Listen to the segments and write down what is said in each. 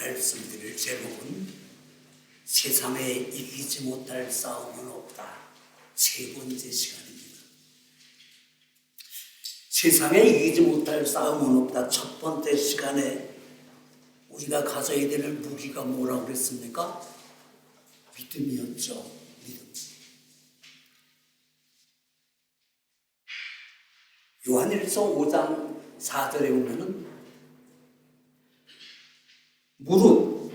말씀드릴 제목은 세상에 이기지 못할 싸움은 없다. 세 번째 시간입니다. 세상에 이기지 못할 싸움은 없다. 첫 번째 시간에 우리가 가져야 될 무기가 뭐라고 그랬습니까? 믿음이었죠. 믿음. 요한일서 5장 4절에 보면은 무릇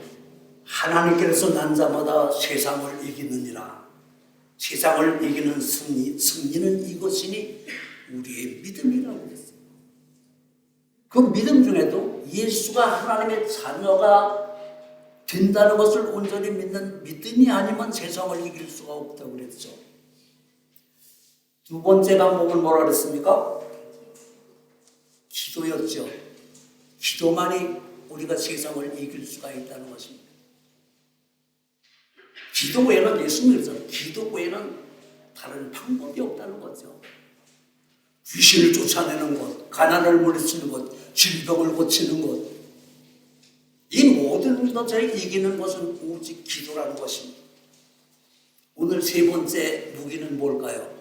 하나님께서 난 자마다 세상을 이기느니라. 세상을 이기는 승리는 이것이니 우리의 믿음이라고 했어요. 그 믿음 중에도 예수가 하나님의 자녀가 된다는 것을 온전히 믿는 믿음이 아니면 세상을 이길 수가 없다고 그랬죠. 두 번째 방법은 뭐라 그랬습니까? 기도였죠. 기도만이 우리가 세상을 이길 수가 있다는 것입니다. 기도 외에는 예수님께서 기도 외에는 다른 방법이 없다는 거죠. 귀신을 쫓아내는 것, 가난을 물리치는 것, 질병을 고치는 것, 이 모든 것을 이기는 것은 오직 기도라는 것입니다. 오늘 세 번째 무기는 뭘까요?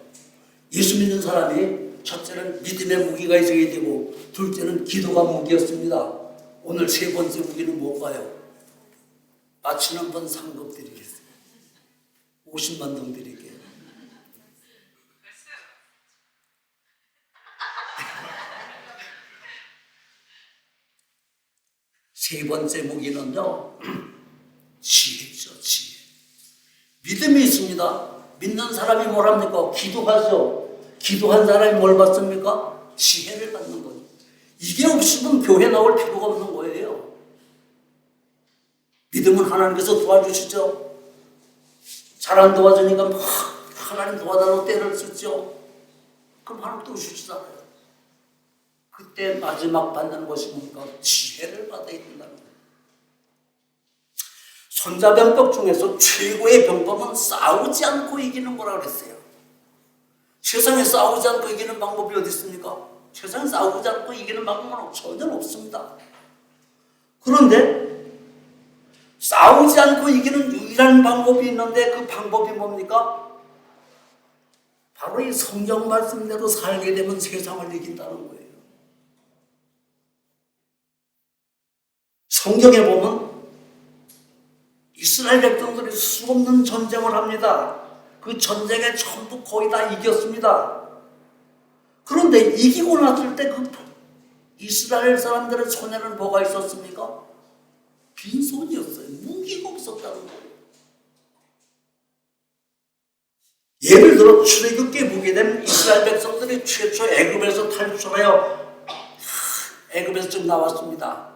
예수 믿는 사람이 첫째는 믿음의 무기가 있어야 되고 둘째는 기도가 무기였습니다. 오늘 세 번째 무기는 뭘까요? 맞추는 분 상금 드리겠습니다. 50만 동 드릴게요. 세 번째 무기는요, 지혜죠, 지혜. 믿음이 있습니다. 믿는 사람이 뭘 합니까? 기도하죠. 기도한 사람이 뭘 받습니까? 지혜를 받는 거죠. 이게 없으면 교회 나올 필요가 없는 거예요. 믿음은 하나님께서 도와주시죠. 잘 안 도와주니까 막 하나님 도와달라고 때를 쓰죠. 그럼 하나님 또 주시잖아요. 그때 마지막 받는 것이 뭡니까? 지혜를 받아야 된다는 거예요. 손자병법 중에서 최고의 병법은 싸우지 않고 이기는 거라고 그랬어요. 세상에 싸우지 않고 이기는 방법이 어디 있습니까? 세상에 싸우지 않고 이기는 방법은 전혀 없습니다. 그런데 싸우지 않고 이기는 유일한 방법이 있는데 그 방법이 뭡니까? 바로 이 성경 말씀대로 살게 되면 세상을 이긴다는 거예요. 성경에 보면 이스라엘 백성들이 수없는 전쟁을 합니다. 그 전쟁에 전부 거의 다 이겼습니다. 그런데 이기고 났을 때 그 이스라엘 사람들의 손에는 뭐가 있었습니까? 빈손이었어요. 무기가 없었다는 거예요. 예를 들어 출애굽기에 보게 되면 이스라엘 백성들이 최초 애굽에서 탈출하여 애굽에서 좀 나왔습니다.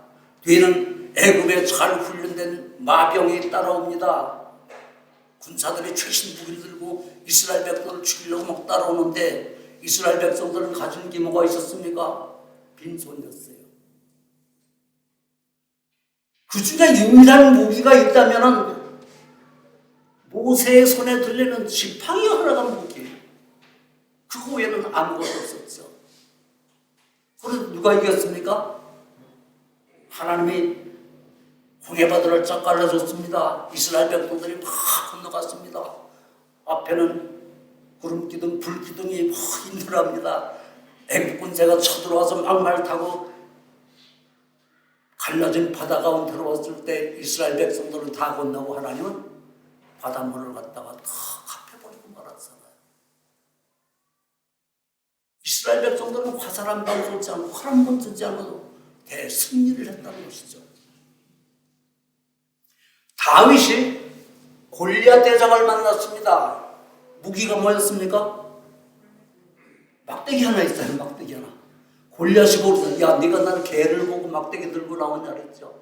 뒤에는 애굽에 잘 훈련된 마병이 따라옵니다. 군사들이 최신 무기를 들고 이스라엘 백성을 죽이려고 막 따라오는데 이스라엘 백성들은 가진 게 뭐가 있었습니까? 빈손이었어요. 그 중에 유일한 무기가 있다면 모세의 손에 들리는 지팡이 하나가 무기예요. 그거 외에는 아무것도 없었죠. 그래서 누가 이겼습니까? 하나님이 홍해바다를 쫙 갈라줬습니다. 이스라엘 백성들이 막 건너갔습니다. 앞에는 구름기둥, 불기둥이 막 힘들합니다. 애국 군대가 쳐들어와서 막말 타고 갈라진 바다 가운데 들어왔을 때 이스라엘 백성들은 다 건너고 하나님은 바닷물을 갖다가 다 갚아버리고 말았잖아요. 이스라엘 백성들은 화살 한 방 쏘지 않고 활 한 번 쓰지 않아도 대승리를 했다는 것이죠. 다윗이 골리앗 대장을 만났습니다. 무기가 뭐였습니까? 막대기 하나 있어요. 막대기 하나. 골리앗이 보고서 야 네가 나를 개를 보고 막대기 들고 나오냐 그랬죠.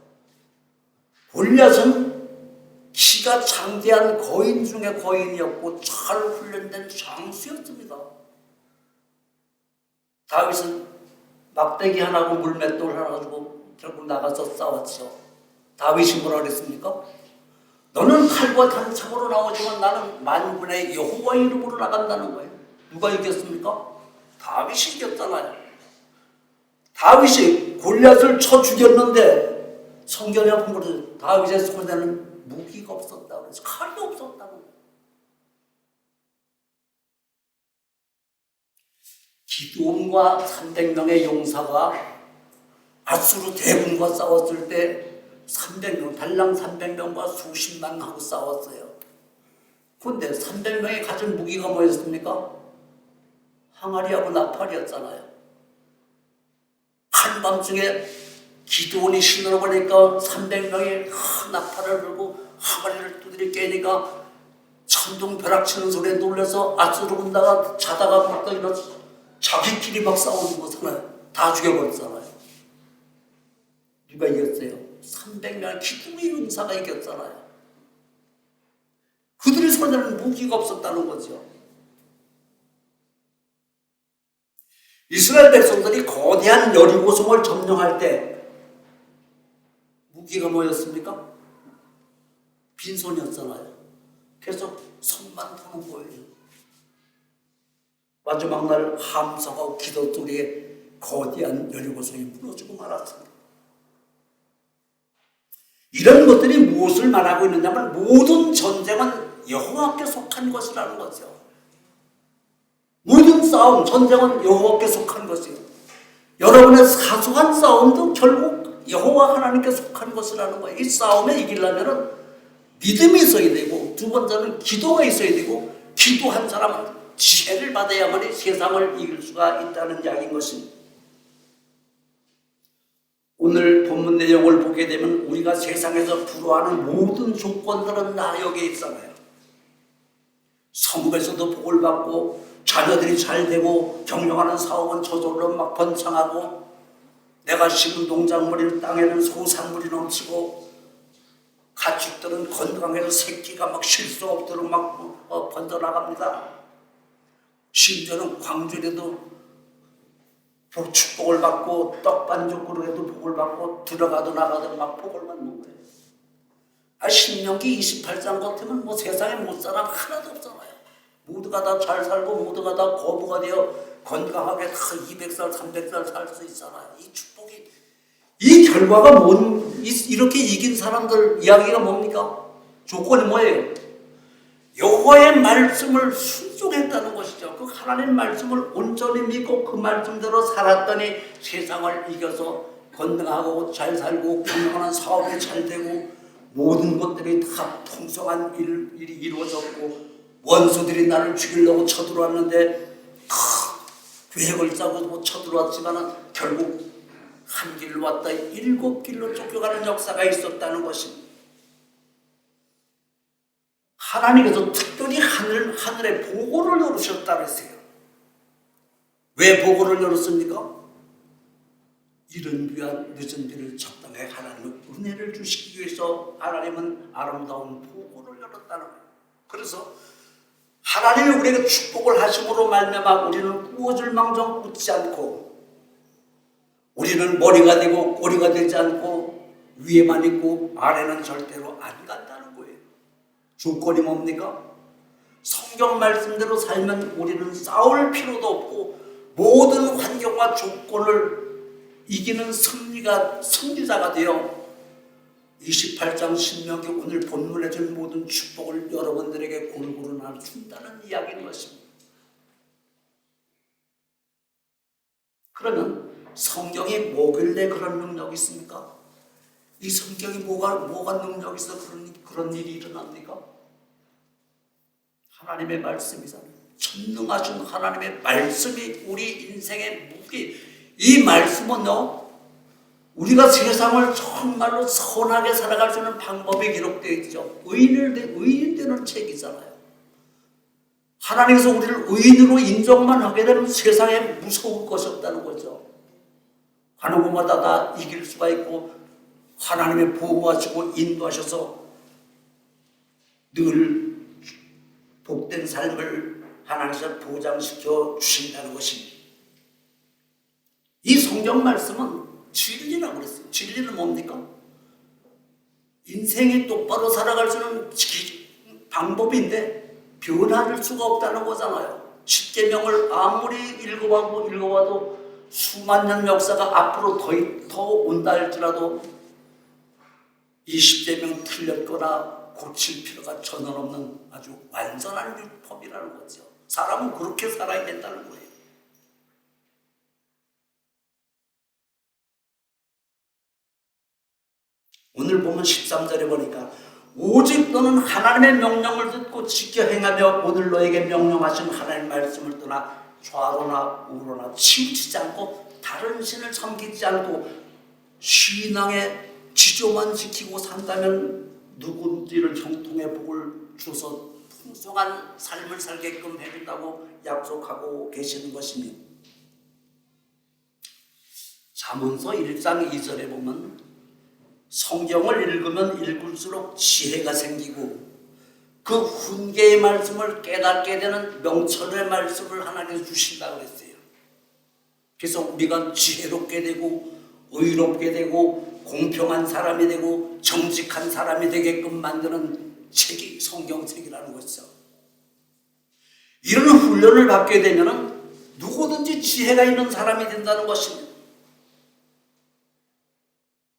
골리앗은 키가 장대한 거인 중에 거인이었고 잘 훈련된 장수였습니다. 다윗은 막대기 하나고 물맷돌 하나 가지고 결국 나가서 싸웠죠. 다윗이 뭐라 그랬습니까? 너는 칼과 단창으로 나오지만 나는 만군의 여호와의 이름으로 나간다는 거예요. 누가 이겼습니까? 다윗이 이겼잖아요. 다윗이 골리앗을 쳐 죽였는데 성경에 보면 다윗의 손에는 무기가 없었다고 그래서 칼이 없었다고. 기드온과 300명의 용사가 아수르 대군과 싸웠을 때 300명, 달랑 300명과 수십만 하고 싸웠어요. 그런데 300명이 가진 무기가 뭐였습니까? 항아리하고 나팔이었잖아요. 한밤중에 기드온이 신으러 보니까 300명이 나팔을 들고 항아리를 두드려 깨니까 천둥벼락치는 소리에 놀라서 아수르 군다가 자다가 막 일어나서 자기끼리 막 싸우는 거잖아요. 다 죽여버렸잖아요. 누가 이겼어요? 300명 기드온의 용사가 이겼잖아요. 그들의 손에는 무기가 없었다는 거죠. 이스라엘 백성들이 거대한 여리고성을 점령할 때 무기가 뭐였습니까? 빈손이었잖아요. 계속 손만 푸는 거예요. 마지막 날 함성하고 기도 소리에 거대한 여리고성이 무너지고 말았습니다. 이런 것들이 무엇을 말하고 있느냐면 모든 전쟁은 여호와께 속한 것이라는 거죠. 모든 싸움, 전쟁은 여호와께 속한 것이에요. 여러분의 사소한 싸움도 결국 여호와 하나님께 속한 것이라는 거예요. 이 싸움에 이기려면 믿음이 있어야 되고, 두 번째는 기도가 있어야 되고, 기도한 사람은 지혜를 받아야만이 세상을 이길 수가 있다는 이야기인 것입니다. 오늘 본문 내용을 보게 되면 우리가 세상에서 부러워하는 모든 조건들은 다 여기에 있잖아요. 성읍에서도 복을 받고, 자녀들이 잘 되고, 경영하는 사업은 저절로 막 번창하고, 내가 심은 농작물인 땅에는 소산물이 넘치고, 가축들은 건강해서 새끼가 막 쉴 수 없도록 막 번져나갑니다. 심지어는 광주에도 축복을 받고, 떡반죽으로라도 복을 받고, 들어가도 나가도 막 복을 받는 거예요. 신명기 28장 같으면 뭐 세상에 못 사람 하나도 없잖아요. 모두가 다 잘 살고 모두가 다 거부가 되어 건강하게 다 200살 300살 살 수 있잖아요. 이 축복이, 이 결과가 이렇게 이긴 사람들 이야기가 뭡니까? 조건이 뭐예요? 여호와의 말씀을 순종했다는 것이죠. 그 하나님 말씀을 온전히 믿고 그 말씀대로 살았더니 세상을 이겨서 건강하고 잘 살고 경영하는 사업이 잘 되고 모든 것들이 다 풍성한 일이 이루어졌고, 원수들이 나를 죽이려고 쳐들어왔는데 계획을 짜고 쳐들어왔지만 결국 한 길로 왔다 7길로 쫓겨가는 역사가 있었다는 것입니다. 하나님께서 특별히 하늘에 보고를 열으셨다고 했어요. 왜 보고를 열었습니까? 이른 귀한 늦은 비를 적당히 하나님은 은혜를 주시기 위해서 하나님은 아름다운 보고를 열었다는 거예요. 그래서 하나님이 우리에게 축복을 하심으로 말미암아 우리는 꾸어질 망정 꽂지 않고, 우리는 머리가 되고 꼬리가 되지 않고 위에만 있고 아래는 절대로 안 간다는 거예요. 조건이 뭡니까? 성경 말씀대로 살면 우리는 싸울 필요도 없고 모든 환경과 조건을 이기는 승리자가 되어 28장 신명기 오늘 본문에 준 모든 축복을 여러분들에게 골고루 나눠준다는 이야기인 것입니다. 그러면 성경이 뭐길래 그런 능력이 있습니까? 이 성경이 뭐가 능력이 있어 그런 일이 일어납니까? 하나님의 말씀이잖아요. 전능하신 하나님의 말씀이 우리 인생의 무기. 이 말씀은요, 우리가 세상을 정말로 선하게 살아갈 수 있는 방법이 기록되어 있죠. 의인 되는 책이잖아요. 하나님께서 우리를 의인으로 인정만 하게 되면 세상에 무서울 것이 없다는 거죠. 하는 곳마다 다 이길 수가 있고 하나님의 보호하시고 인도하셔서 늘 복된 삶을 하나님께서 보장시켜 주신다는 것입니다. 이 성경 말씀은 진리라고 그랬어요. 진리는 뭡니까? 인생이 똑바로 살아갈 수 있는 방법인데 변할 수가 없다는 거잖아요. 십계명을 아무리 읽어봐도 수만 년 역사가 앞으로 더 온다 할지라도 20대면 틀렸거나 고칠 필요가 전혀 없는 아주 완전한 율법이라는 거죠. 사람은 그렇게 살아야 된다는 거예요. 오늘 보면 13절에 보니까 오직 너는 하나님의 명령을 듣고 지켜 행하며 오늘 너에게 명령하신 하나님의 말씀을 떠나 좌로나 우로나 치우치지 않고 다른 신을 섬기지 않고 신앙의 지조만 지키고 산다면 누군지를 형통의 복을 주서 풍성한 삶을 살게끔 해준다고 약속하고 계시는 것입니다. 잠언서 1장 2절에 보면 성경을 읽으면 읽을수록 지혜가 생기고 그 훈계의 말씀을 깨닫게 되는 명철의 말씀을 하나님께서 주신다고 그랬어요. 그래서 우리가 지혜롭게 되고 의롭게 되고 공평한 사람이 되고 정직한 사람이 되게끔 만드는 책이 성경책이라는 것이죠. 이런 훈련을 받게 되면 누구든지 지혜가 있는 사람이 된다는 것입니다.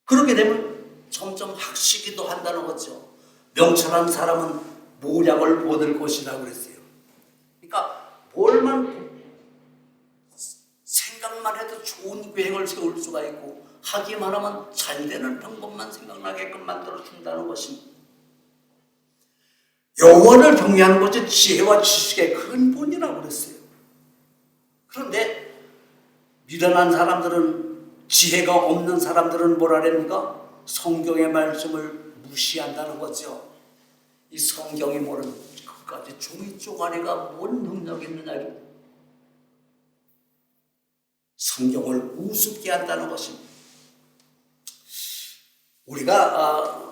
그렇게 되면 점점 학식이도 한다는 거죠. 명철한 사람은 모략을 얻을 것이라고 그랬어요. 그러니까 생각만 해도 좋은 계획을 세울 수가 있고 하기만 하면 잘 되는 방법만 생각나게끔 만들어 준다는 것입니다. 여호와를 경외하는 것이 지혜와 지식의 근본이라고 그랬어요. 그런데 미련한 사람들은, 지혜가 없는 사람들은 뭐라 합니까? 성경의 말씀을 무시한다는 거죠. 이 성경이 뭐는 그까지 종이 쪼가리가 뭔 능력이 있느냐. 성경을 우습게 한다는 것입니다. 우리가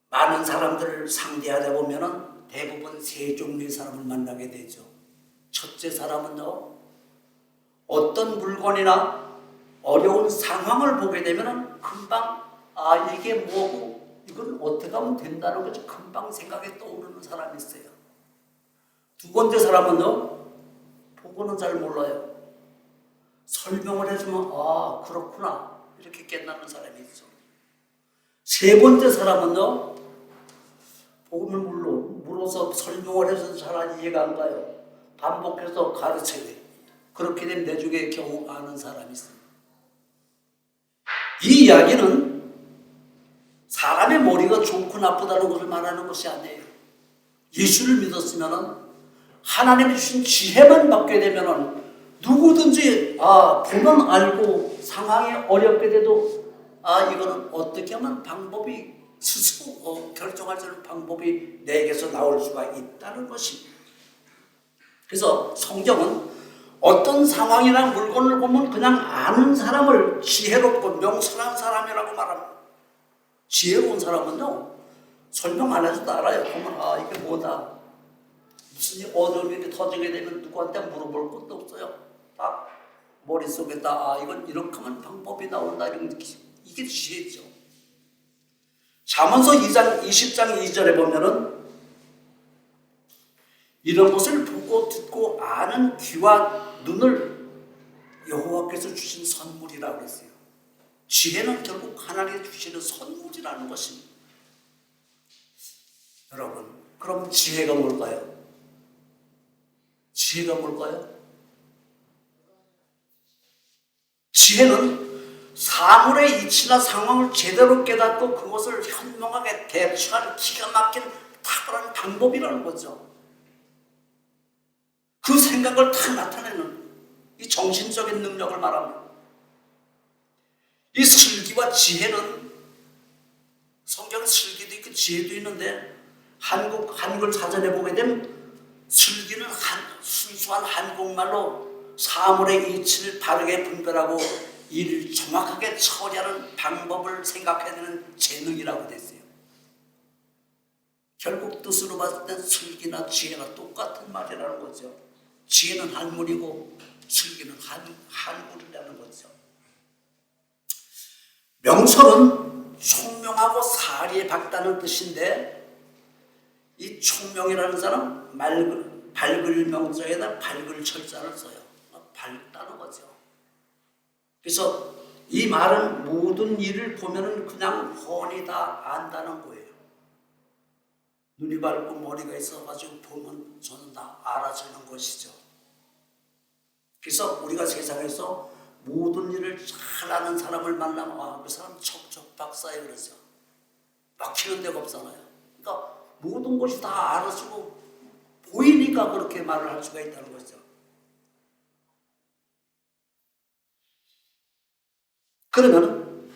많은 사람들을 상대하다 보면 대부분 세 종류의 사람을 만나게 되죠. 첫째 사람은요, 어떤 물건이나 어려운 상황을 보게 되면 금방 이게 뭐고 이걸 어떻게 하면 된다는 것이 금방 생각에 떠오르는 사람이 있어요. 두 번째 사람은요, 보고는 잘 몰라요. 설명을 해주면 그렇구나 이렇게 깨닫는 사람이 있죠. 세 번째 사람은요, 복음을 물어서 설명을 해서 잘 이해가 안 가요. 반복해서 가르쳐야 돼요. 그렇게 되면 내중에 겨우 아는 사람이 있습니다. 이 이야기는 사람의 머리가 좋고 나쁘다는 것을 말하는 것이 아니에요. 예수를 믿었으면 하나님이 주신 지혜만 받게 되면 누구든지 보면 알고 상황이 어렵게 돼도 이거는 어떻게 하면 방법이 스스로 결정할 수 있는 방법이 내게서 나올 수가 있다는 것입니다. 그래서 성경은 어떤 상황이나 물건을 보면 그냥 아는 사람을 지혜롭고 명철한 사람이라고 말합니다. 지혜로운 사람은요, 설명 안 해서도 알아요. 보면 이게 뭐다. 무슨 어려운 일이 터지게 되면 누구한테 물어볼 것도 없어요. 딱 머릿속에다 이건 이렇게 하면 방법이 나온다. 이게 지혜죠. 잠언서 20장 2절에 보면은 이런 것을 보고 듣고 아는 귀와 눈을 여호와께서 주신 선물이라고 했어요. 지혜는 결국 하나님이 주시는 선물이라는 것입니다. 여러분, 그럼 지혜가 뭘까요? 지혜가 뭘까요? 지혜는 사물의 이치나 상황을 제대로 깨닫고 그것을 현명하게 대처하는 기가 막힌 탁월한 방법이라는 거죠. 그 생각을 다 나타내는 이 정신적인 능력을 말합니다. 이 슬기와 지혜는 성경 슬기도 있고 지혜도 있는데 한글 사전에 보게 되면 슬기는 순수한 한국말로 사물의 이치를 바르게 분별하고 이를 정확하게 처리하는 방법을 생각해내는 재능이라고 됐어요. 결국 뜻으로 봤을 땐 슬기나 지혜가 똑같은 말이라는 거죠. 지혜는 한문이고 슬기는 한문이라는 거죠. 명철은 총명하고 사리에 밝다는 뜻인데 이 총명이라는 사람 밝을 명자에다 밝을 철자를 써요. 밝다는 거죠. 그래서 이 말은 모든 일을 보면은 그냥 훤히 다 안다는 거예요. 눈이 밝고 머리가 있어가지고 보면 저는 다 알아주는 것이죠. 그래서 우리가 세상에서 모든 일을 잘 아는 사람을 만나면 그 사람 척척 박사에 그러죠. 막히는 데가 없잖아요. 그러니까 모든 것이 다 알아주고 보이니까 그렇게 말을 할 수가 있다는 거죠. 그러면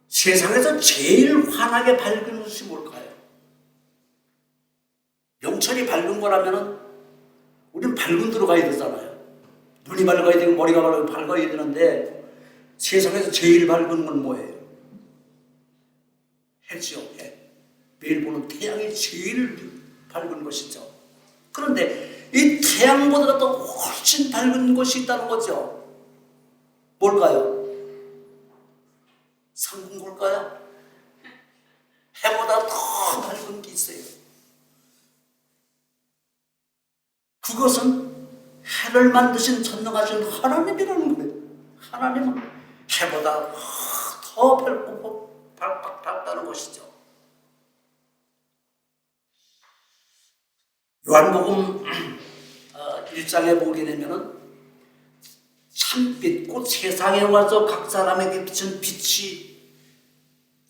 세상에서 제일 환하게 밝은 것이 뭘까요? 명철이 밝은 거라면 우리는 밝은 데로 가야 되잖아요. 눈이 밝아야 되고 머리가 밝아야 되는데 세상에서 제일 밝은 건 뭐예요? 해죠. 해. 매일 보는 태양이 제일 밝은 것이죠. 그런데 이 태양보다 더 훨씬 밝은 것이 있다는 거죠. 뭘까요? 상궁골까요? 해보다 더 밝은 게 있어요. 그것은 해를 만드신 전능하신 하나님이라는 거예요. 하나님은 해보다 더 밝고 밝다는 것이죠. 요한복음 1장에 보게 되면은 참빛 곧 세상에 와서 각 사람에게 비친 빛이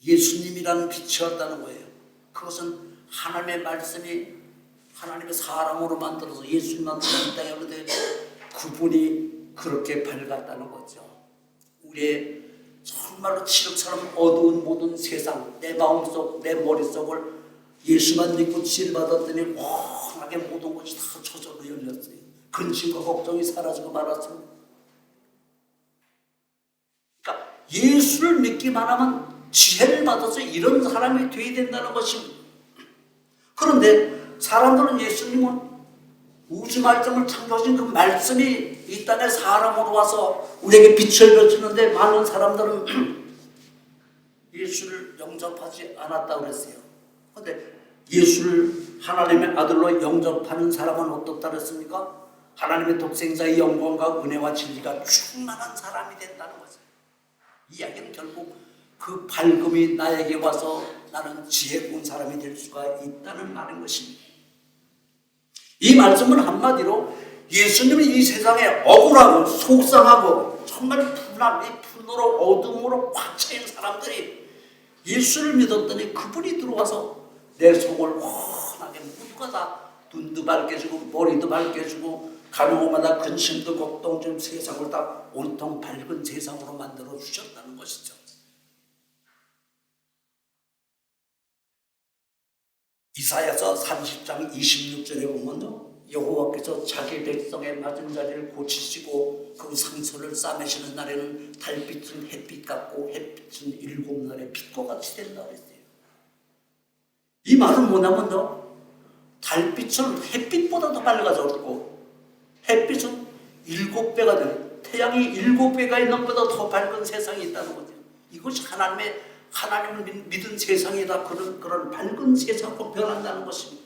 예수님이라는 빛이었다는 거예요. 그것은 하나님의 말씀이 하나님의 사랑으로 만들어서 예수님 만들어서 이 땅에 오는데 그분이 그렇게 밝았다는 거죠. 우리의 정말로 칠흑처럼 어두운 모든 세상, 내 마음속, 내 머릿속을 예수만 믿고 치료받았더니 환하게 모든 것이 다 저절로 열렸어요. 근심과 걱정이 사라지고 말았습니다. 그러니까 예수를 믿기만 하면 지혜를 받아서 이런 사람이 되어야 된다는 것입니다. 그런데 사람들은 예수님은 우주 말씀을 창조하신 그 말씀이 이 땅에 사람으로 와서 우리에게 빛을 비추는데 많은 사람들은 예수를 영접하지 않았다고 그랬어요. 그런데 예수를 하나님의 아들로 영접하는 사람은 어떻다 그랬습니까? 하나님의 독생자의 영광과 은혜와 진리가 충만한 사람이 된다는 거죠. 이 이야기는 결국 그 밝음이 나에게 와서 나는 지혜로운 사람이 될 수가 있다는 말인 것입니다. 이 말씀은 한마디로 예수님이 이 세상에 억울하고 속상하고 정말 분노로 어둠으로 꽉 차인 사람들이 예수를 믿었더니 그분이 들어와서 내 속을 환하게 모두가 다 눈도 밝게 해주고 머리도 밝게 해주고 가는 곳마다 근심도 걱정도 세상을 다 온통 밝은 세상으로 만들어 주셨다는 것이죠. 이사야서 30장 26절에 보면요, 여호와께서 자기 백성의 맞은 자리를 고치시고 그 상처를 싸매시는 날에는 달빛은 햇빛 같고 햇빛은 일곱 날의 빛과 같이 된다 그랬어요. 이 말은 뭐냐면요, 달빛은 햇빛보다 더 밝아졌고 햇빛은 7배가 되는, 태양이 7배가 있는 것보다 더 밝은 세상이 있다는 거죠. 이것이 하나님을 믿은 세상이다. 그런 밝은 세상으로 변한다는 것입니다.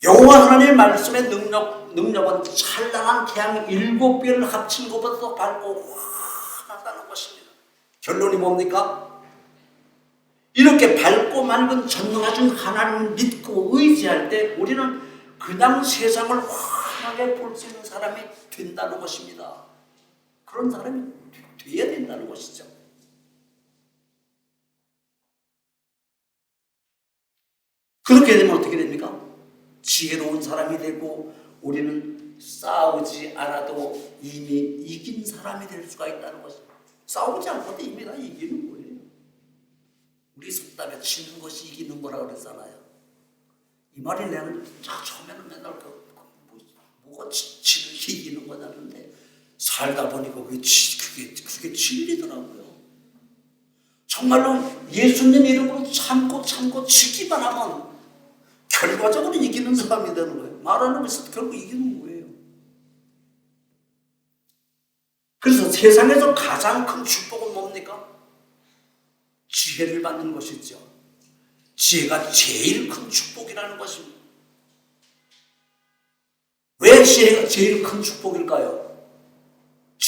여호와 하나님의 말씀의 능력은 찬란한 태양 7배를 합친 것보다 더 밝고 환하다는 것입니다. 결론이 뭡니까? 이렇게 밝고 맑은 전능하신 하나님을 믿고 의지할 때 우리는 그냥 세상을 환하게 볼 수 있는 사람이 된다는 것입니다. 그런 사람이 돼야 된다는 것이죠. 그렇게 되면 어떻게 됩니까? 지혜로운 사람이 되고 우리는 싸우지 않아도 이미 이긴 사람이 될 수가 있다는 것입니다. 싸우지 않고도 이미 다 이기는 거예요. 우리 속담에 치는 것이 이기는 거라고 그랬잖아요. 이 말이 내는 처음에는 맨날 뭐가 치는 이기는 거냐는데 살다 보니까 그게 진리더라고요. 정말로 예수님 이름으로 참고 지키만 하면 결과적으로 이기는 사람이 되는 거예요. 말하는 것은 결국 이기는 거예요. 그래서 세상에서 가장 큰 축복은 뭡니까? 지혜를 받는 것이죠. 지혜가 제일 큰 축복이라는 것입니다. 왜 지혜가 제일 큰 축복일까요?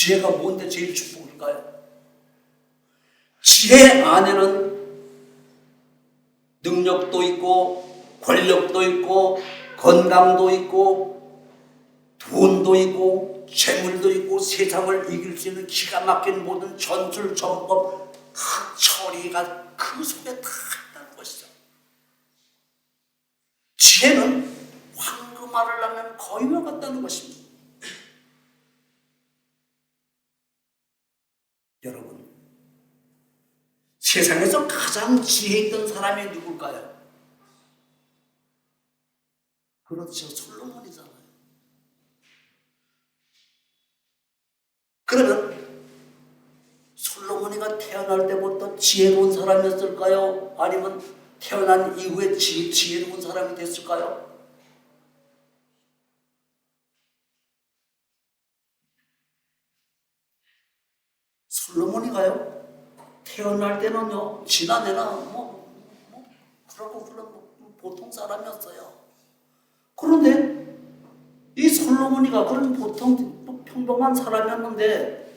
지혜가 뭔데 제일 축복일까요? 지혜 안에는 능력도 있고 권력도 있고 건강도 있고 돈도 있고 재물도 있고 세상을 이길 수 있는 기가 막힌 모든 전술 전법 그 처리가 그 속에 다 있다는 것이죠. 지혜는 황금알을 낳는 거위와 같다는 것입니다. 여러분, 세상에서 가장 지혜 있던 사람이 누굴까요? 그렇죠. 솔로몬이잖아요. 그러면 솔로몬이가 태어날 때부터 지혜로운 사람이었을까요? 아니면 태어난 이후에 지혜로운 사람이 됐을까요? 솔로몬이가요? 태어날 때는요, 지난해나 그러고 그런 보통 사람이었어요. 그런데 이 솔로몬이가 그런 보통 평범한 사람이었는데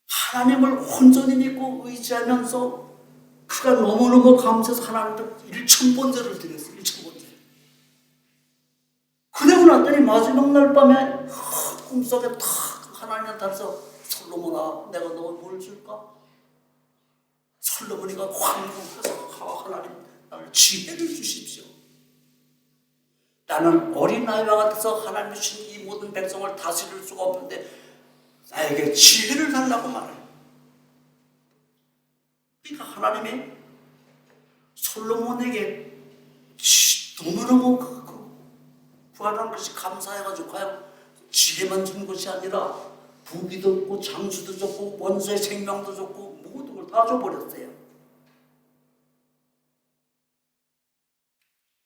하나님을 온전히 믿고 의지하면서 그가 너무너무 감사해서 하나님께 1000번제를 드렸어요. 1000번제. 그러고 났더니 마지막 날 밤에 꿈속에 탁 하나님한테 가서 솔로몬아, 내가 너 뭘 줄까? 솔로몬이가 황급해서 하나님, 나를 지혜를 주십시오. 나는 어린아이와 같아서 하나님 주신 이 모든 백성을 다스릴 수가 없는데 나에게 지혜를 달라고 말해요. 그러니까 하나님이 솔로몬에게 너무너무 구하는 것이 감사해가지고 과연 지혜만 준 것이 아니라 부귀도 있고 장수도 줬고 원수의 생명도 줬고 모든 걸 다 줘버렸어요.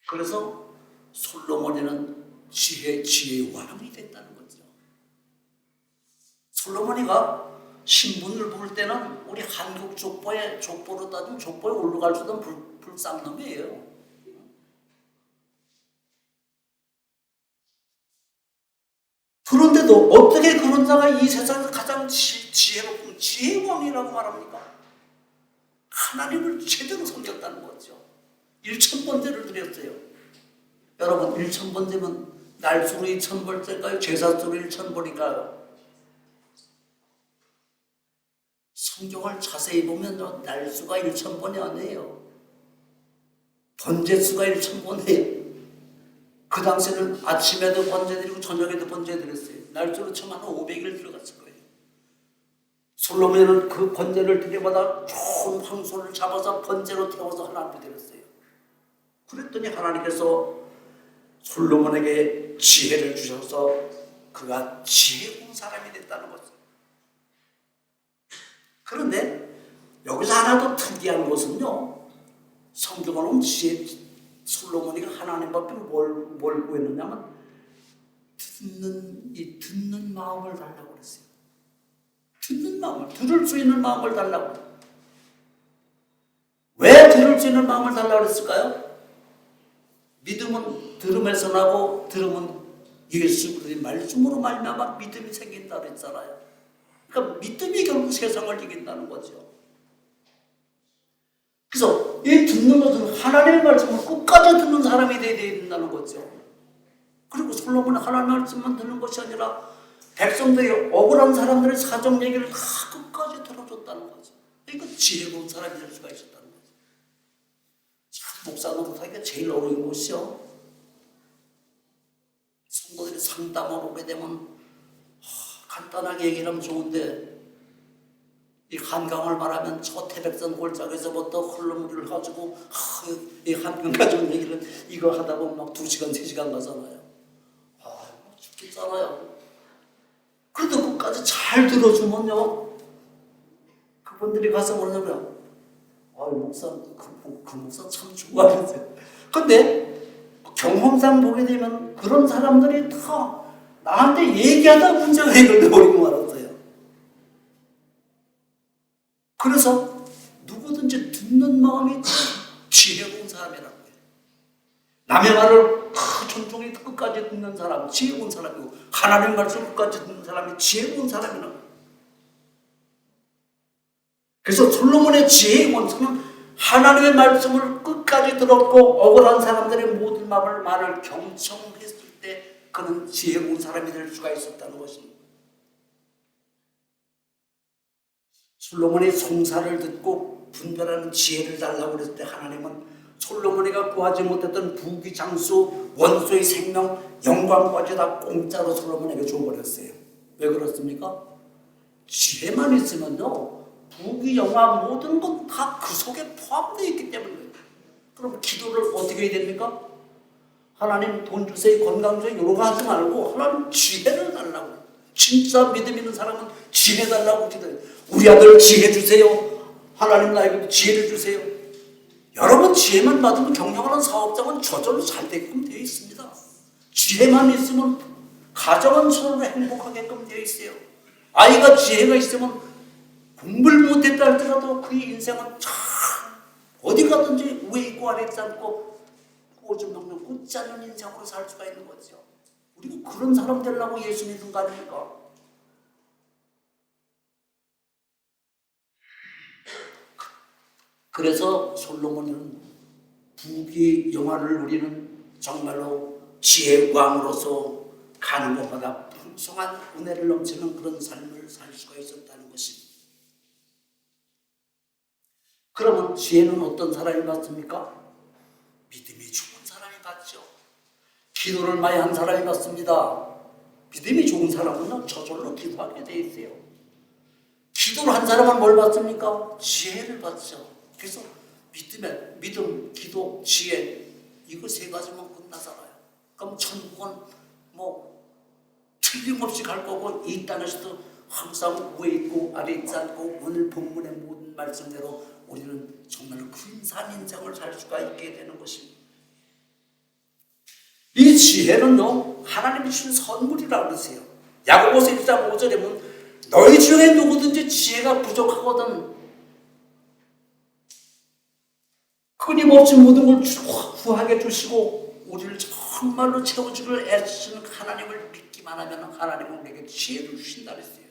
그래서 솔로몬이는 지혜의 왕이 됐다는 거죠. 솔로몬이가 신분을 볼 때는 우리 한국 족보로 따지면 족보에 올라갈 수 없는 불쌍놈이에요. 그런데도 어떻게 그런 자가 이 세상에서 가장 지혜롭고 지혜의 왕이라고 말합니까? 하나님을 제대로 섬겼다는 거죠. 1000번제를 드렸어요. 여러분, 1000번제면 날수로 2000번째일까요? 제사수로 1000번일까요? 성경을 자세히 보면 날수가 1000번이 아니에요. 번제수가 1000번이에요. 그 당시에는 아침에도 번제 드리고 저녁에도 번제 드렸어요. 날수로 치면 한 500일 들어갔을 거예요. 솔로몬은 그 번제를 드려마다 좋은 황소를 잡아서 번제로 태워서 하나님께 드렸어요. 그랬더니 하나님께서 솔로몬에게 지혜를 주셔서 그가 지혜로운 사람이 됐다는 거죠. 그런데 여기서 하나 더 특이한 것은요, 성경을 보면 솔로몬이가 하나님 앞에 뭘 구했느냐면 듣는 마음을 달라고 그랬어요. 듣는 마음을, 들을 수 있는 마음을 달라고. 왜 들을 수 있는 마음을 달라고 그랬을까요? 믿음은 들음에서 나고 들음은 예수 그리스도의 말씀으로 말미암아 믿음이 생긴다 그랬잖아요. 그러니까 믿음이 결국 세상을 이긴다는 거죠. 그래서 이 듣는 것은 하나님의 말씀을 끝까지 듣는 사람이 되어야 된다는 거죠. 그리고 솔로몬은 하나님의 말씀만 듣는 것이 아니라 백성들이 억울한 사람들의 사정 얘기를 다 끝까지 들어줬다는 거죠. 그러니까 지혜로운 사람이 될 수가 있었다는 거죠. 참 목사는 못하기가 제일 어려운 것이요. 성도들이 상담을 오게 되면 간단하게 얘기를 하면 좋은데 이 한강을 말하면 저 태백산 골짜기에서부터 흘러물을 가지고 이 한강 가지고 얘기를 이거 하다 보면 막 2시간 3시간 가잖아요. 죽겠잖아요. 그래도 끝까지 잘 들어주면요, 그분들이 가서 그러냐면 목사 그 목사 참 좋아하세요. 근데 경험상 보게 되면 그런 사람들이 다 나한테 얘기하다 문제가 해결돼 버리고 말았어요. 그래서 누구든지 듣는 마음이 지혜로운 사람이라고 해요. 남의 말을 존중히 끝까지 끝까지 듣는 사람 지혜로운 사람이고, 하나님의 말씀을 끝까지 듣는 사람이 지혜로운 사람이라. 그래서 솔로몬의 지혜의 원천은 하나님의 말씀을 끝까지 들었고 억울한 사람들의 모든 말을 경청했을 때 그는 지혜로운 사람이 될 수가 있었다는 것입니다. 솔로몬의 송사를 듣고 분별하는 지혜를 달라고 그랬을 때 하나님은 솔로몬이가 구하지 못했던 부귀, 장수, 원수의 생명, 영광까지 다 공짜로 솔로몬에게 줘버렸어요. 왜 그렇습니까? 지혜만 있으면요, 부귀, 영화 모든 건 다 그 속에 포함되어 있기 때문에. 그럼 기도를 어떻게 해야 됩니까? 하나님 돈 주세요, 건강 주세요, 이런 거 하지 말고 하나님 지혜를 달라고. 진짜 믿음 있는 사람은 지혜 달라고 기도해요. 우리 아들 지혜 주세요. 하나님 나에게도 지혜를 주세요. 여러분 지혜만 받으면 경영하는 사업장은 저절로 잘 되게끔 되어 있습니다. 지혜만 있으면 가정은 서로 행복하게끔 되어 있어요. 아이가 지혜가 있으면 공부를 못했다 할지라도 그의 인생은 참 어디 가든지 위에 있고 아래 있지 않고 오줌 넘는 꽂지 않는 인생으로 살 수가 있는 거죠. 우리가 그런 사람 되려고 예수 믿은 거 아닙니까? 그래서 솔로몬은 부귀 영화를 누리는 정말로 지혜의 왕으로서 가는 곳마다 풍성한 은혜를 넘치는 그런 삶을 살 수가 있었다는 것입니다. 그러면 지혜는 어떤 사람이 받습니까? 믿음이 좋은 사람이 받죠. 기도를 많이 한 사람이 받습니다. 믿음이 좋은 사람은 저절로 기도하게 돼 있어요. 기도를 한 사람은 뭘 받습니까? 지혜를 받죠. 그래서 믿음, 기도, 지혜 이거 세 가지만 끝나잖아요. 그럼 천국은 뭐 틀림없이 갈 거고 이 땅에서도 항상 위에 있고 아래 있지 않고 오늘 본문의 모든 말씀대로 우리는 정말 근사한 인생을 살 수가 있게 되는 것입니다. 이 지혜는요 하나님이 주신 선물이라고 그러세요. 야고보서 1장 5절에 보면 너희 중에 누구든지 지혜가 부족하거든 끊임없이 모든 걸 후하게 주시고 우리를 정말로 채워주기를 애쓰시는 하나님을 믿기만 하면 하나님은 우리에게 지혜를 주신다 그랬어요.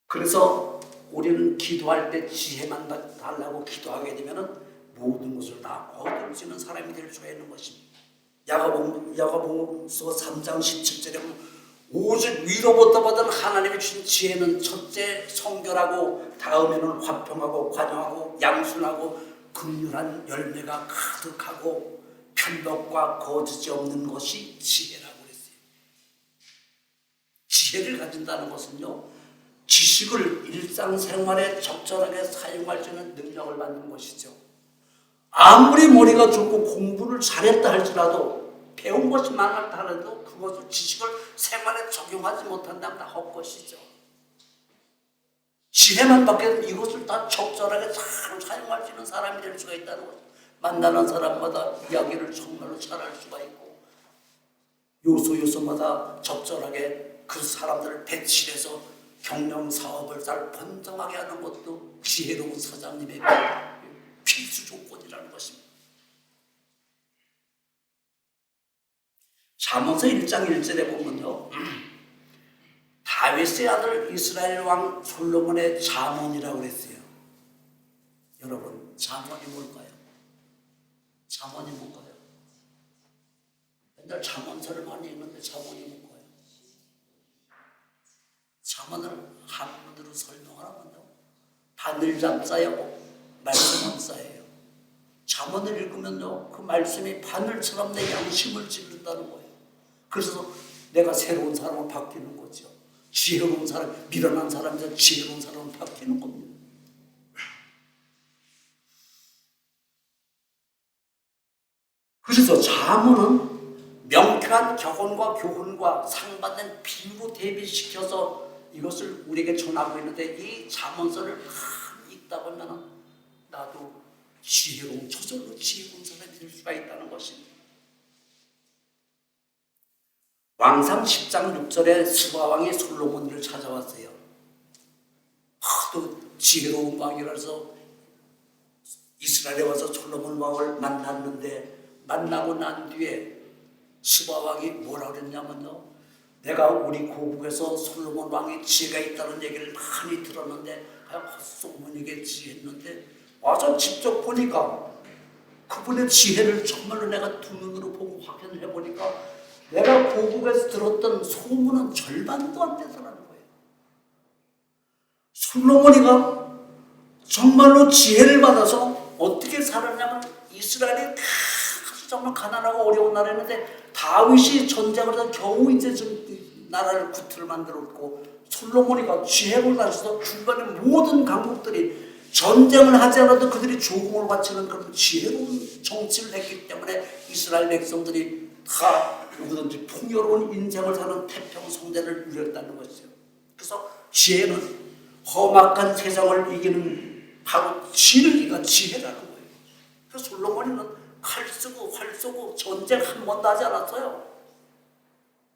그래서 우리는 기도할 때 지혜만 달라고 기도하게 되면 모든 것을 다 얻을 수 있는 사람이 될 수가 있는 것입니다. 야고보서 3장 17절에 보면 오직 위로부터 받은 하나님이 주신 지혜는 첫째 성결하고 다음에는 화평하고 관용하고 양순하고 긍휼한 열매가 가득하고 편덕과 거짓이 없는 것이 지혜라고 그랬어요. 지혜를 가진다는 것은요 지식을 일상생활에 적절하게 사용할 수 있는 능력을 받는 것이죠. 아무리 머리가 좋고 공부를 잘했다 할지라도 배운 것이 많았다 하더라도 그것을 지식을 생활에 적용하지 못한다면 다 헛것이죠. 지혜만 받게 되면 이것을 다 적절하게 잘 사용할 수 있는 사람이 될 수가 있다는 거죠. 만나는 사람마다 이야기를 정말로 잘할 수가 있고 요소마다 적절하게 그 사람들을 배치해서 경영 사업을 잘 번성하게 하는 것도 지혜로운 사장님의 필수 조건이라는 것입니다. 잠언서 1장 1절에 보면요 다윗의 아들 이스라엘 왕 솔로몬의 잠언이라고 그랬어요. 여러분 잠언이 뭘까요? 잠언이 뭔가요? 맨날 잠언서를 많이 읽는데 잠언이 뭔가요? 잠언을 한문으로 설명하라면요 바늘잡자예요, 말씀함자예요. 잠언을 읽으면요 그 말씀이 바늘처럼 내 양심을 찔른다는 거예요. 그래서 내가 새로운 사람으로 바뀌는 거죠. 지혜로운 사람, 미련한 사람에서 지혜로운 사람으로 바뀌는 겁니다. 그래서 잠언은 명쾌한 격언과 교훈과 상반된 비유로 대비시켜서 이것을 우리에게 전하고 있는데 이 잠언서를 많이 읽다 보면 나도 저절로 지혜로운 사람이 될 수가 있다는 것입니다. 왕상 10장 6절에 스바왕이 솔로몬을 찾아왔어요. 또 지혜로운 왕이라서 이스라엘에 와서 솔로몬 왕을 만났는데 만나고 난 뒤에 스바왕이 뭐라 그랬냐면요, 내가 우리 고국에서 솔로몬 왕이 지혜가 있다는 얘기를 많이 들었는데 그냥 헛소문이겠지 했는데 와서 직접 보니까 그분의 지혜를 정말로 내가 두 눈으로 보고 확인을 해보니까 내가 고국에서 들었던 소문은 절반도 안 되더라는 거예요. 솔로몬이가 정말로 지혜를 받아서 어떻게 살았냐면, 이스라엘이 정말 가난하고 어려운 나라였는데 다윗이 전쟁을 해서 겨우 이제 좀 나라를 구틀을 만들었고, 솔로몬이가 지혜를 가져서 주변의 모든 강국들이 전쟁을 하지 않아도 그들이 조공을 바치는 그런 지혜로운 정치를 했기 때문에 이스라엘 백성들이 다 누구든지 풍요로운 인생을 사는 태평성대를 누렸다는 것이죠. 그래서 지혜는 험악한 세상을 이기는 바로 지르기가 지혜라는 거예요. 그래서 솔로몬이는 칼 쓰고 활 쏘고 전쟁 한 번도 하지 않았어요.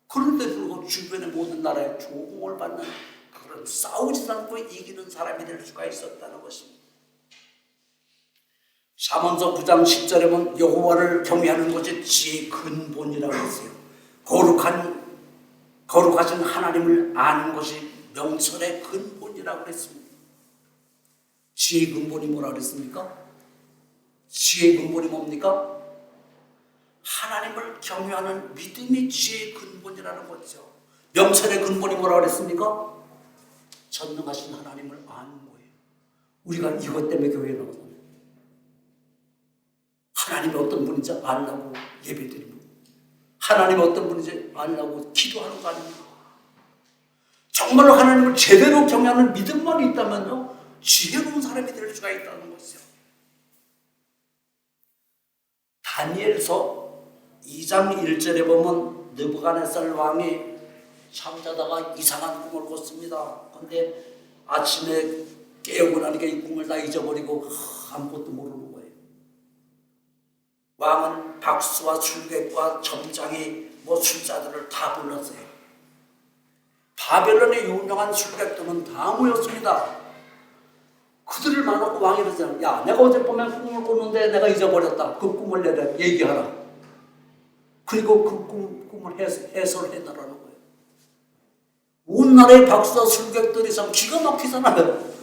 그런데 불구하고 주변의 모든 나라의 조공을 받는 그런 싸우지 않고 이기는 사람이 될 수가 있었다는 것입니다. 잠언서 9장 10절에 보면 여호와를 경외하는 것이 지혜의 근본이라고 했어요. 거룩하신 하나님을 아는 것이 명철의 근본이라고 했습니다. 지혜의 근본이 뭐라고 그랬습니까? 지혜의 근본이 뭡니까? 하나님을 경외하는 믿음이 지혜의 근본이라는 거죠. 명철의 근본이 뭐라고 그랬습니까? 전능하신 하나님을 아는 거예요. 우리가 이것 때문에 교회에 나오잖아요. 하나님이 어떤 분인지 알라고 예배드립니다. 하나님이 어떤 분인지 알라고 기도하는 거 아닙니까? 정말로 하나님을 제대로 경외하는 믿음만 있다면요, 지혜로운 사람이 될 수가 있다는 것이죠. 다니엘서 2장 1절에 보면 느부갓네살 왕이 잠자다가 이상한 꿈을 꿨습니다. 그런데 아침에 깨우고 나니까 이 꿈을 다 잊어버리고 아무것도 모르는 거예요. 왕은 박수와 술객과 점장이 술자들을 다 불렀어요. 바벨론의 유명한 술객들은 다 모였습니다. 그들을 만나고 왕이 그러잖아요. 야, 내가 어젯밤에 꿈을 꿨는데 내가 잊어버렸다. 그 꿈을 내가 얘기하라. 그리고 그 꿈을 해설해달라는 거예요. 온 나라의 박수와 술객들이 참 기가 막히잖아요.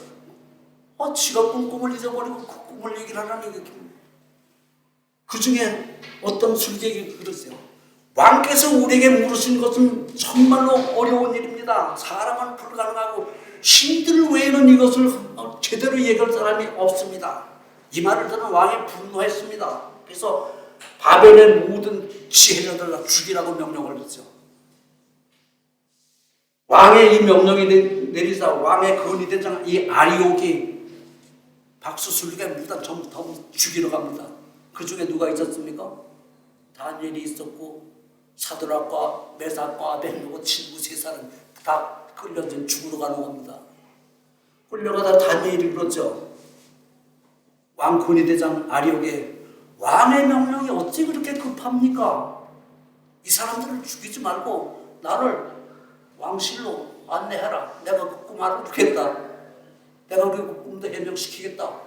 지가 꾼 꿈을 잊어버리고 그 꿈을 얘기를 하라는 얘기. 그 중에 어떤 술객이 그러세요. 왕께서 우리에게 물으신 것은 정말로 어려운 일입니다. 사람은 불가능하고 신들 외에는 이것을 제대로 얘기할 사람이 없습니다. 이 말을 들은 왕이 분노했습니다. 그래서 바벨의 모든 지혜자들을 다 죽이라고 명령을 했죠. 왕의 이 명령이 내리자 왕의 건이 되잖아. 이 아리옥이 박수술객 무단 전부 다 죽이러 갑니다. 그 중에 누가 있었습니까? 다니엘이 있었고 사드락과 메삭과 아벤노고 친구 세 사람 다 끌려서 죽으러 가는 겁니다. 끌려가다 다니엘이 그러죠. 왕 건의대장 아리옥에 왕의 명령이 어찌 그렇게 급합니까? 이 사람들을 죽이지 말고 나를 왕실로 안내해라. 내가 그 꿈 알아주겠다. 내가 그 꿈도 해명시키겠다.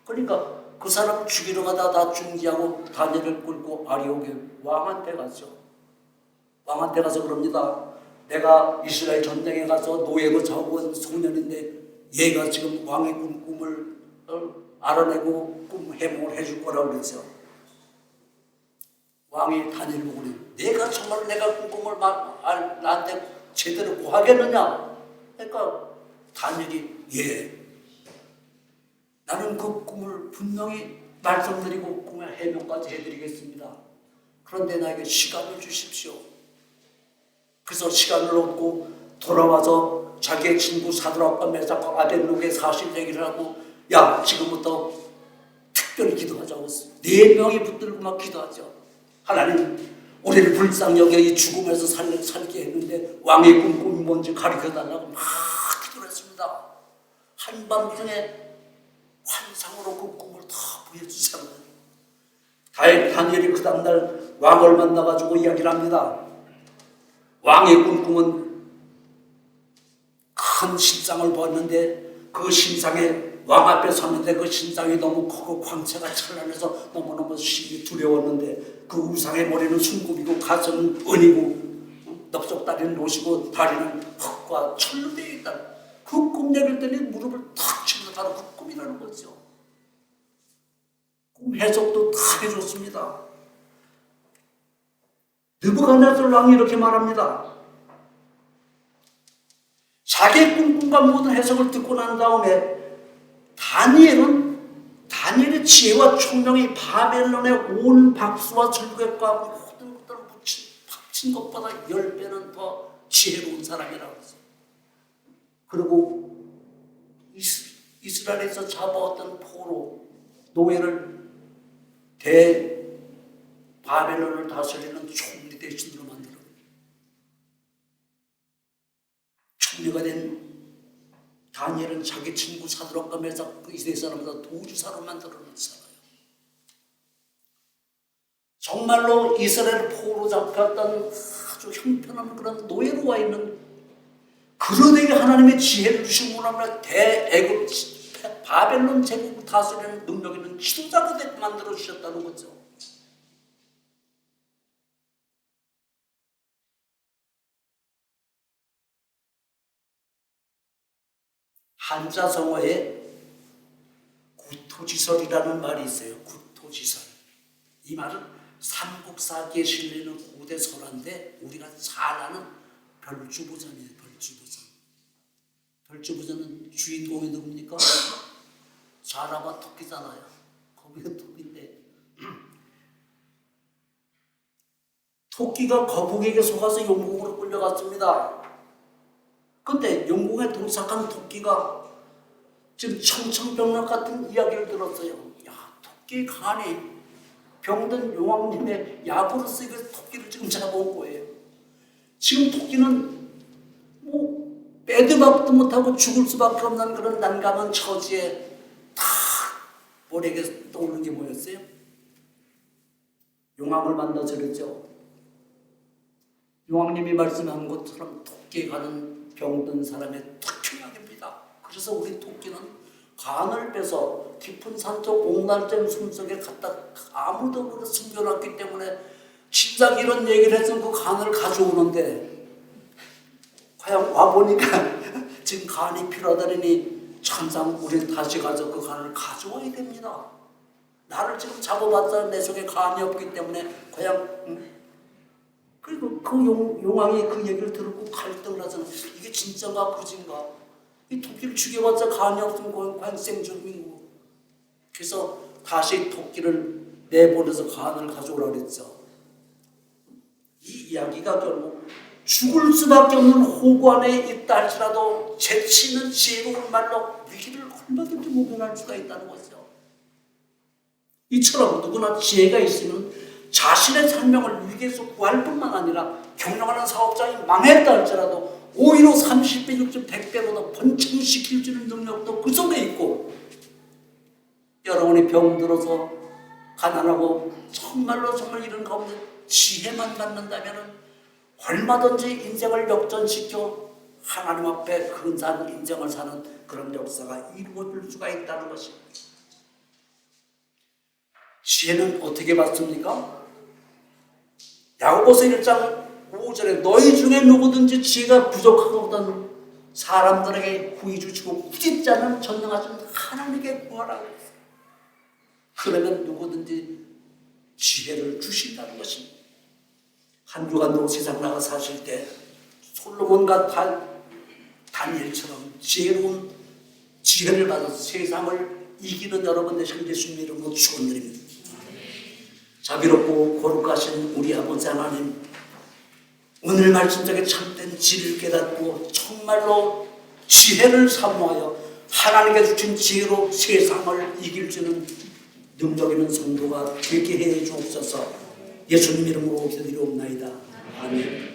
그러니까 그 사람 죽이러 가다 다 중지하고 다니엘을 끌고 아리옥에 왕한테 가죠. 왕한테 가서 그럽니다. 내가 이스라엘 전쟁에 가서 노예로 잡아온 소년인데 얘가 지금 왕의 꿈을 알아내고 꿈 해몽을 해줄 거라고 그랬죠. 왕이 다니엘 보고 그래요. 내가 정말 내가 꾼 꿈을 나한테 제대로 고하겠느냐? 그러니까 다니엘이 예. 나는 그 꿈을 분명히 말씀드리고 꿈의 해명까지 해드리겠습니다. 그런데 나에게 시간을 주십시오. 그래서 시간을 얻고 돌아와서 자기의 친구 사드락과 메삭과 아벤노고의 사실 얘기를 하고 야 지금부터 특별히 기도하자고 4명이 붙들고 막 기도하죠. 하나님 우리를 불쌍히 여겨 이 죽음에서 살게 했는데 왕의 꿈이 뭔지 가르쳐달라고 막 기도를 했습니다. 한밤중에 환상으로 그 꿈을 다 보여주잖아요. 다니엘이 그 다음날 왕을 만나가지고 이야기를 합니다. 왕의 꿈은 큰 신상을 보았는데 그 신상에 왕 앞에 섰는데 그 신상이 너무 크고 광채가 찬란해서 너무너무 심히 두려웠는데 그 우상의 머리는 순굽이고 가슴은 은이고 넓적다리는 노시고 다리는 흙과 철로 되어 있다. 그 꿈 얘기를 때니 무릎을 탁 치면서 바로 그 꿈이라는 거죠. 꿈 해석도 다 해줬습니다. 느부갓네살 왕이 이렇게 말합니다. 자기의 꿈과 모든 해석을 듣고 난 다음에 다니엘의 지혜와 총명이 바벨론의 온 박수와 절벽과 모든 것들을 합친 것보다 10배는 더 지혜로운 사람이라고 했어요. 그리고 이스라엘에서 잡아왔던 포로 노예를 바벨론을 다스리는 총리 대신으로 만들어 총리가 된 다니엘은 자기 친구 사드락과 메삭 이스라엘 사람보다 도주사로 만들어놓은 사람이에요. 정말로 이스라엘 포로 잡혔던 아주 형편없는 그런 노예로 와 있는 그들에게 하나님의 지혜를 주신 분은 바벨론 제국을 다스리는 능력 있는 지도자가 되게 만들어 주셨다는 거죠. 한자성어에 구토지설이라는 말이 있어요. 구토지설. 이 말은 삼국사기에 실리는 고대 설화인데 우리가 잘 아는 별주부전이에요. 별주부전. 별주부전은 주인공이 누굽니까? 자라와 토끼잖아요. 거기가 토끼인데 토끼가 거북에게 속아서 용궁으로 끌려갔습니다. 근데 용궁에 도착한 토끼가 지금 청천벽력 같은 이야기를 들었어요. 야, 토끼 간이 병든 용왕님의 약으로 쓰이고 토끼를 지금 잡아온 거예요. 지금 토끼는 빼도 박도 못하고 죽을 수밖에 없는 그런 난감한 처지에 다 머리에게 떠오르는 게 뭐였어요? 용왕을 만나서 그랬죠. 용왕님이 말씀한 것처럼 토끼에 가는 병든 사람의 특효약입니다. 그래서 우리 토끼는 간을 빼서 깊은 산속 옥날점 숨속에 갖다 아무도 모르게 숨겨놨기 때문에 진작 이런 얘기를 했으면 그 간을 가져오는데 과연 와보니까 지금 간이 필요하다니 천상 우리는 다시 가서 그 간을 가져와야 됩니다. 나를 지금 잡아봤자 내 속에 간이 없기 때문에 과연 그리고 그 용왕이 그 얘기를 듣고 갈등을 하잖아. 이게 진짜인가 거짓인가? 이 토끼를 죽여봤자 간이 없으면 과연 생존이고. 그래서 다시 토끼를 내보내서 간을 가져오라고 그랬죠. 이 이야기가 결국 죽을 수밖에 없는 호구 안에 있다 할지라도 재치 있는 지혜로운 말로 위기를 얼마든지 모면할 수가 있다는 거죠. 이처럼 누구나 지혜가 있으면 자신의 생명을 위기에서 구할 뿐만 아니라 경영하는 사업장이 망했다 할지라도 오히려 30배, 60배, 100배보다 번창시킬 수 있는 능력도 그 속에 있고 여러분이 병들어서 가난하고 정말 이런 가운데 지혜만 갖는다면 얼마든지 인생을 역전시켜 하나님 앞에 근사한 인생을 사는 그런 역사가 이루어질 수가 있다는 것입니다. 지혜는 어떻게 받습니까? 야고보서 1장 5절에 너희 중에 누구든지 지혜가 부족하거든 사람들에게 구히 주시고 꾸짖지 않는 전능하신 하나님께 구하라고 했어요. 그러면 누구든지 지혜를 주신다는 것입니다. 한 주간도 세상 나가 사실 때 솔로몬과 다니엘처럼 지혜로운 지혜를 받아서 세상을 이기는 여러분 되시길 예수님 이름으로 축원드립니다. 자비롭고 거룩하신 우리 아버지 하나님, 오늘 말씀 속에 참된 진리를 깨닫고 정말로 지혜를 사모하여 하나님께 주신 지혜로 세상을 이길 수 있는 능력 있는 성도가 되게 해 주옵소서. 예수님 이름으로 기도드리옵나이다. 아멘.